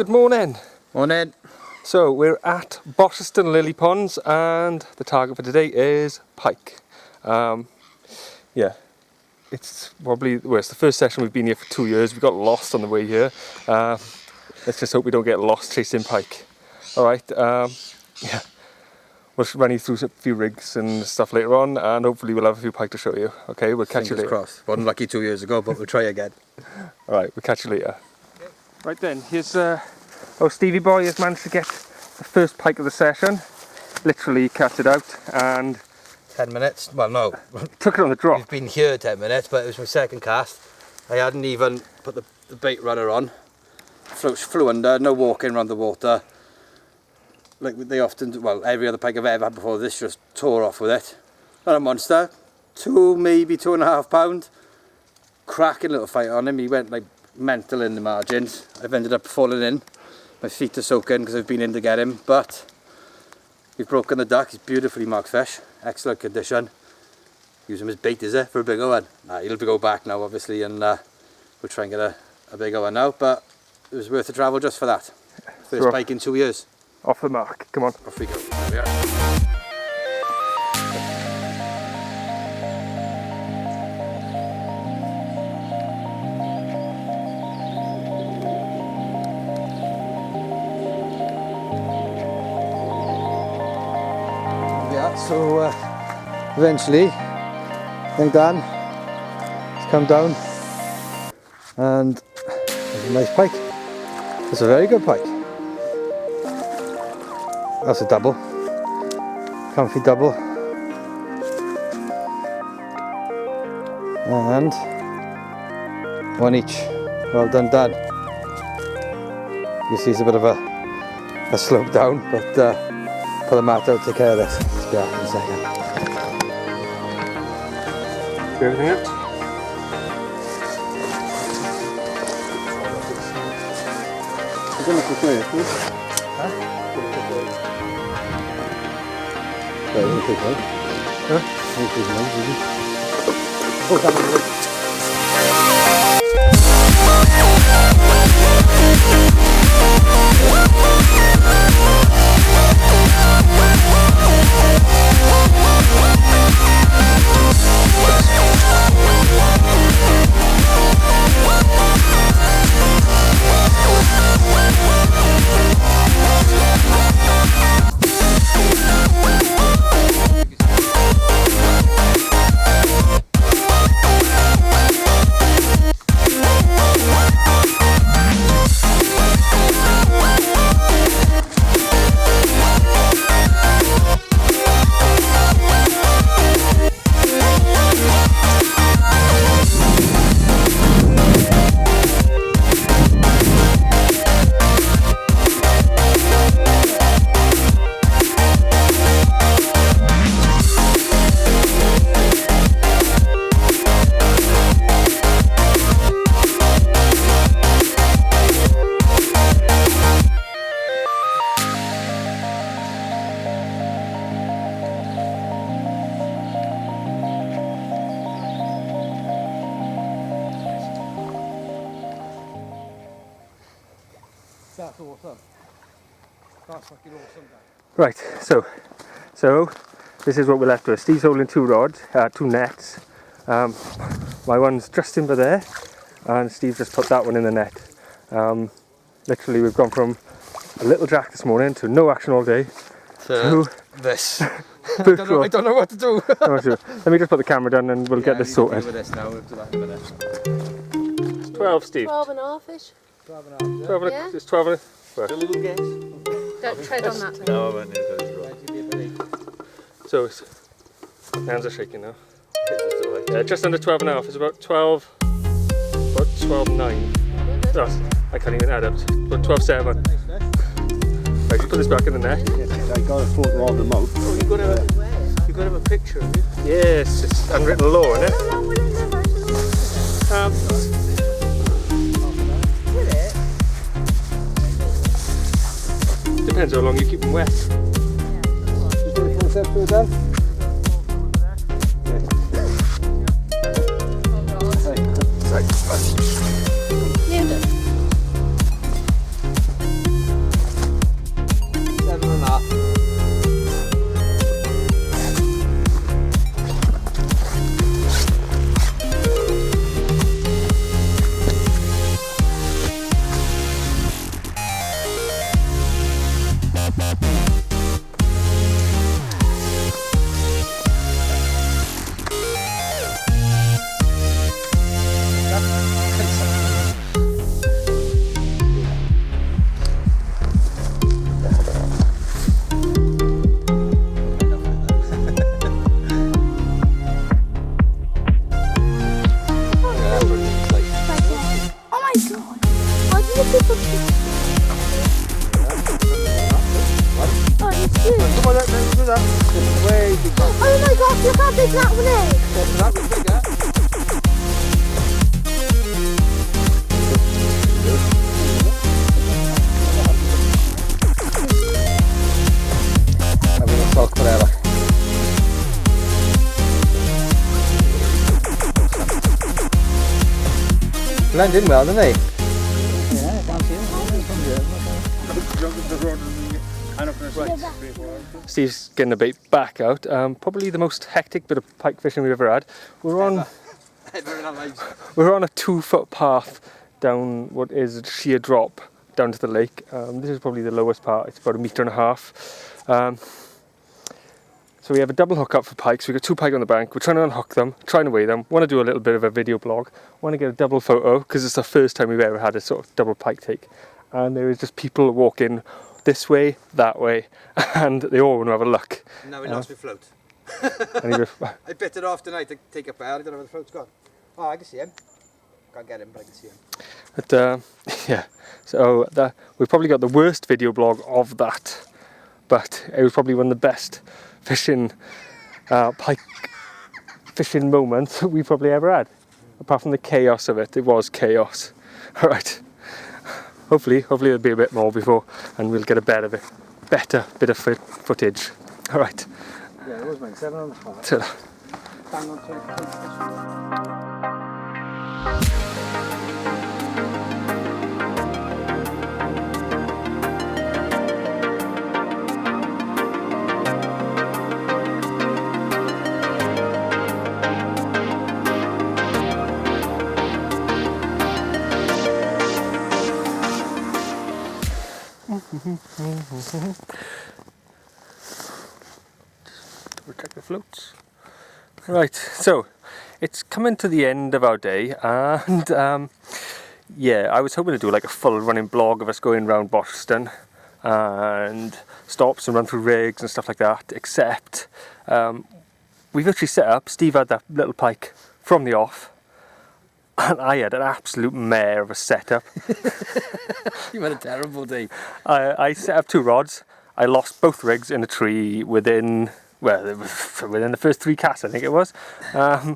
good morning. Morning. So we're at Bosherston Lily ponds and the target for today is pike. Yeah, it's probably, well, it's the first session we've been here for 2 years. We got lost on the way here. Let's just hope we don't get lost chasing pike. Alright, yeah, we'll run you through a few rigs and stuff later on, and hopefully we'll have a few pike to show you. Okay, we'll catch you later. Crossed. Wasn't lucky 2 years ago, but we'll try again. Alright, we'll catch you later. Okay. Right then, here's Stevie boy has managed to get the first pike of the session. Literally cast it out and 10 minutes? Well, no. Took it on the drop. We've been here 10 minutes, but it was my second cast. I hadn't even put the bait runner on. Flew under, no walking around the water. Like they often do, well, every other pike I've ever had before this just tore off with it. Not a monster. Maybe 2.5 pound. Cracking little fight on him. He went like mental in the margins. I've ended up falling in. My feet are soaking because I've been in to get him, but we've broken the duck. He's beautifully marked fish, excellent condition. Use him as bait, is it, for a bigger one? He'll go back now, obviously, and we'll try and get a bigger one now, but it was worth the travel just for that. First pike in 2 years. Off the mark, come on. Off we go. There we are. So eventually, I think Dan has come down and there's a nice pike. It's a very good pike. That's a double, comfy double, and one each. Well done, Dan. You see it's a bit of a slope down, but pull the mat out, take care of this. Yeah, in a second. Do everything out? You're going to cook away, please? Huh? Yeah, you're going to cook away. Huh? You're going to cook away, oh, come on. That's awesome. That's fucking awesome. Right, so this is what we're left with. Steve's holding 2 rods, 2 nets. My one's just in by there, and Steve just put that one in the net. Literally, we've gone from a little jack this morning to no action all day to this. I don't know what to do. Let me just put the camera down and we'll get this sorted. With this now. We'll do that in a minute. It's 12, Steve. 12 and a half-ish. 12 and a half. 12 and Yeah. It's 12 and a A little guess. Don't tread on that. No, I won't need those. So it's, hands are shaking now. Just under 12 and a half. It's about 12, about 12.9. Oh, I can't even add up. About 12.7. Right, just put this back in the net. I got a photo of the mouth. Oh, you got to have a picture of it. Yes, it's unwritten law, isn't it? Depends how long you keep them wet. Just do a full step through then. Come on, let's do that. Way too far. Oh my god, look how big that one is! That was bigger. Having a sock forever. Blend in well, didn't they? Yeah, I can't see them. Steve's getting the bait back out. Probably the most hectic bit of pike fishing we've ever had. We're on a 2 foot path down what is a sheer drop down to the lake. This is probably the lowest part. It's about 1.5 meters. So we have a double hook up for pike. So we've got 2 pike on the bank. We're trying to unhook them, trying to weigh them. Want to do a little bit of a video blog. Want to get a double photo because it's the first time we've ever had a sort of double pike take. And there is just people walking this way, that way, and they all want to have a look. Now we lost my float. I bit it off tonight to take a pair. I don't know where the float's gone. Oh, I can see him. Can't get him, but I can see him. But yeah, so we've probably got the worst video blog of that, but it was probably one of the best fishing pike fishing moments we probably ever had. Apart from the chaos of it, it was chaos. All right. Hopefully there'll be a bit more before, and we'll get a better bit of footage. All right. Yeah, it was mate, 7.5. Ta-ra. Bang on 20. Protect the floats. Right, so it's coming to the end of our day, and yeah, I was hoping to do like a full running blog of us going around Bosherston and stops and run through rigs and stuff like that, except we've actually set up. Steve had that little pike from the off, and I had an absolute mare of a setup. You had a terrible day. I set up 2 rods. I lost both rigs in a tree within the first 3 casts, I think it was. I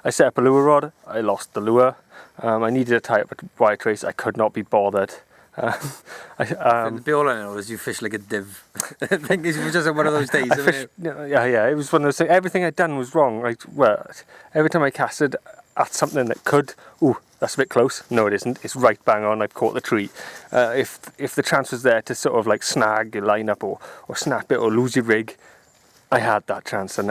set up a lure rod. I lost the lure. I needed to tie up a wire trace. I could not be bothered. The all I know is you fish like a div. I think it was just one of those days. Yeah, it was one of those things. Everything I'd done was wrong. Like, well, every time I casted at something that could, ooh, that's a bit close. No, it isn't. It's right bang on. I've caught the tree. If the chance was there to sort of like snag your line up or snap it or lose your rig, I had that chance. And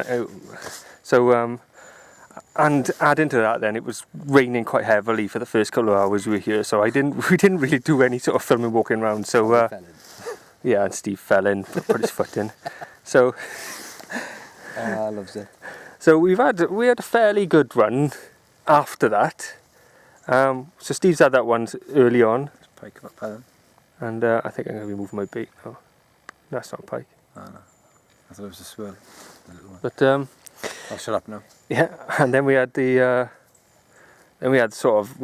and add into that, then it was raining quite heavily for the first couple of hours we were here. So we didn't really do any sort of filming walking around. So yeah, and Steve fell in, put his foot in. So I loves it. So we had a fairly good run after that. So Steve's had that one early on, Pike up pattern. and I think I'm going to be moving my bait. Oh, that's not pike. Oh, no. I thought it was a swirl. A little one. But I'll shut up now. yeah, and then we had the sort of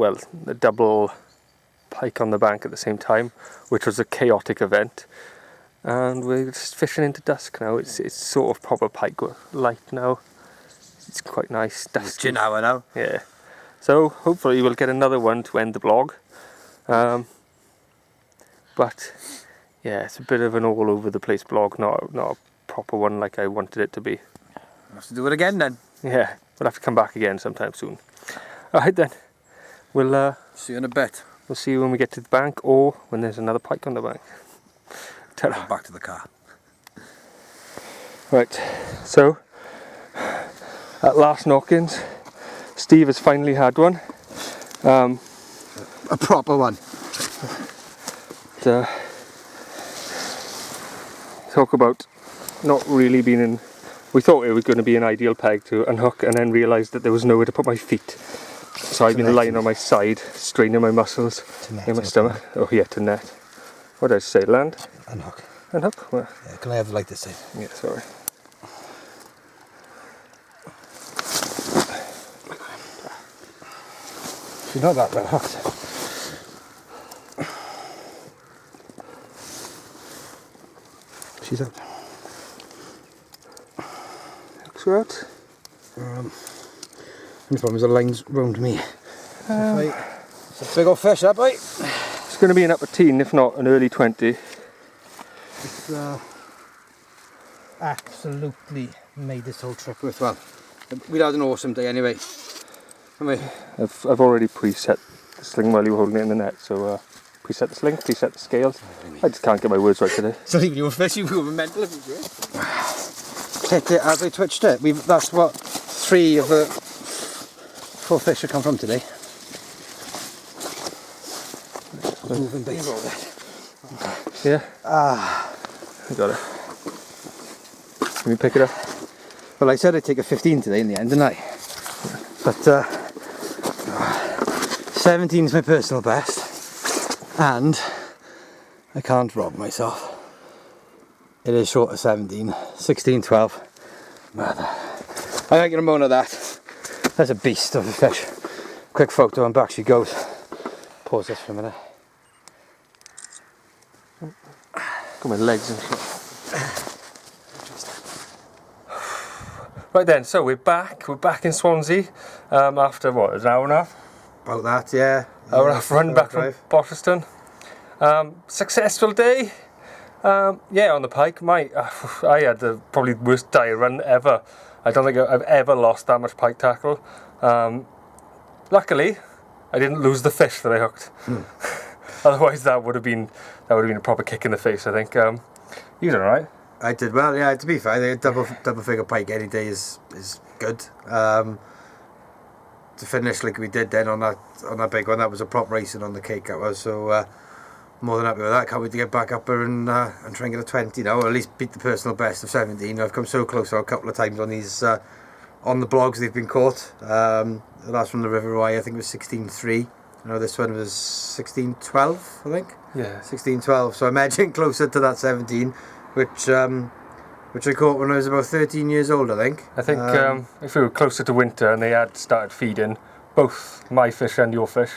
the double pike on the bank at the same time, which was a chaotic event. And we're just fishing into dusk now. It's sort of proper pike light now. It's quite nice. It's Dusky. an hour now. Yeah. So hopefully we'll get another one to end the blog. But yeah, it's a bit of an all over the place blog, not a proper one like I wanted it to be. We'll have to do it again then. Yeah, we'll have to come back again sometime soon. Alright then. We'll See you in a bit. we'll see you when we get to the bank or when there's another pike on the bank. Ta-ra. Back to the car. Right, so at last knockings, Steve has finally had one. A proper one. Talk about not really being in. We thought it was going to be an ideal peg to unhook, and then realised that there was nowhere to put my feet. So I've been lying on my side, straining my muscles in my stomach. Oh yeah, to net. What did I say? Land? Unhook. Unhook? Well, Yeah, can I have the light this side? yeah, sorry. She's not that well hooked. She's out. throughout. Only problem is the line's round me. It's a big old fish, that boy. It's going to be an upper teen, if not an early 20. It's absolutely made this whole trip worthwhile. We had an awesome day anyway. I've already preset the sling while you were holding it in the net, so preset the sling, preset the scales. I just can't get my words right today. It's not even your fish, you were mental if you do it. Hit it as I twitched it. That's what 3 of the 4 fish have come from today. Moving bait. Yeah? I got it. Let me pick it up. Well, I said I'd take a 15 today in the end, didn't I? But 17 is my personal best, and I can't rob myself. It is short of 17, 16, 12. Mother. I ain't gonna moan at that. That's a beast of a fish. Quick photo and back she goes. Pause this for a minute. Got my legs and shit. Right then, so we're back in Swansea after what, an hour and a half? About that, yeah. Hour and a half run back from Bosherston. Successful day. Yeah, on the Pike. I had the probably worst diet run ever. I don't think I've ever lost that much pike tackle. Luckily, I didn't lose the fish that I hooked. Otherwise, that would have been a proper kick in the face, I think. You did all right. I did well, yeah. To be fair, the double figure pike any day is good. To finish like we did then on that big one, that was a prop racing on the cake. That was so more than happy with that. Can't wait to get back up there and try and get a 20 now, or at least beat the personal best of 17. I've come so close a couple of times on these on the blogs they've been caught. The last from the River Wye, I think it was 16.3. This one was 16.12, I think. Yeah. 16.12. So I'm edging closer to that 17. Which I caught when I was about 13 years old, I think. I think if we were closer to winter and they had started feeding, both my fish and your fish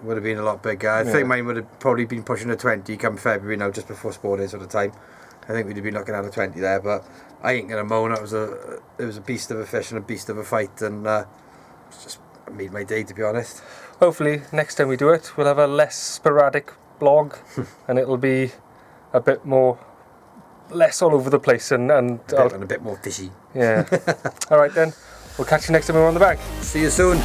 would have been a lot bigger. I think mine would have probably been pushing a 20 come February now, just before sport day sort of time. I think we'd have been looking at a 20 there, but I ain't gonna moan. It was a beast of a fish and a beast of a fight, and just made my day, to be honest. Hopefully next time we do it, we'll have a less sporadic blog, and it'll be a bit more. Less all over the place and a bit more fishy. Yeah. All right then. We'll catch you next time we're on the bank. See you soon.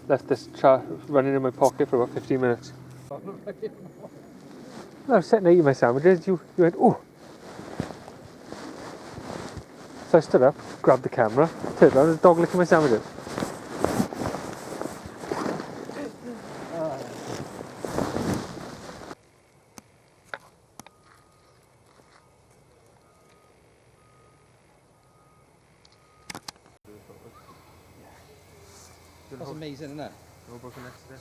Left this chart running in my pocket for about 15 minutes. I was sitting eating my sandwiches, you went, oh. So I stood up, grabbed the camera, turned around, there's a dog licking my sandwiches. That's amazing, isn't it? No broken next to this.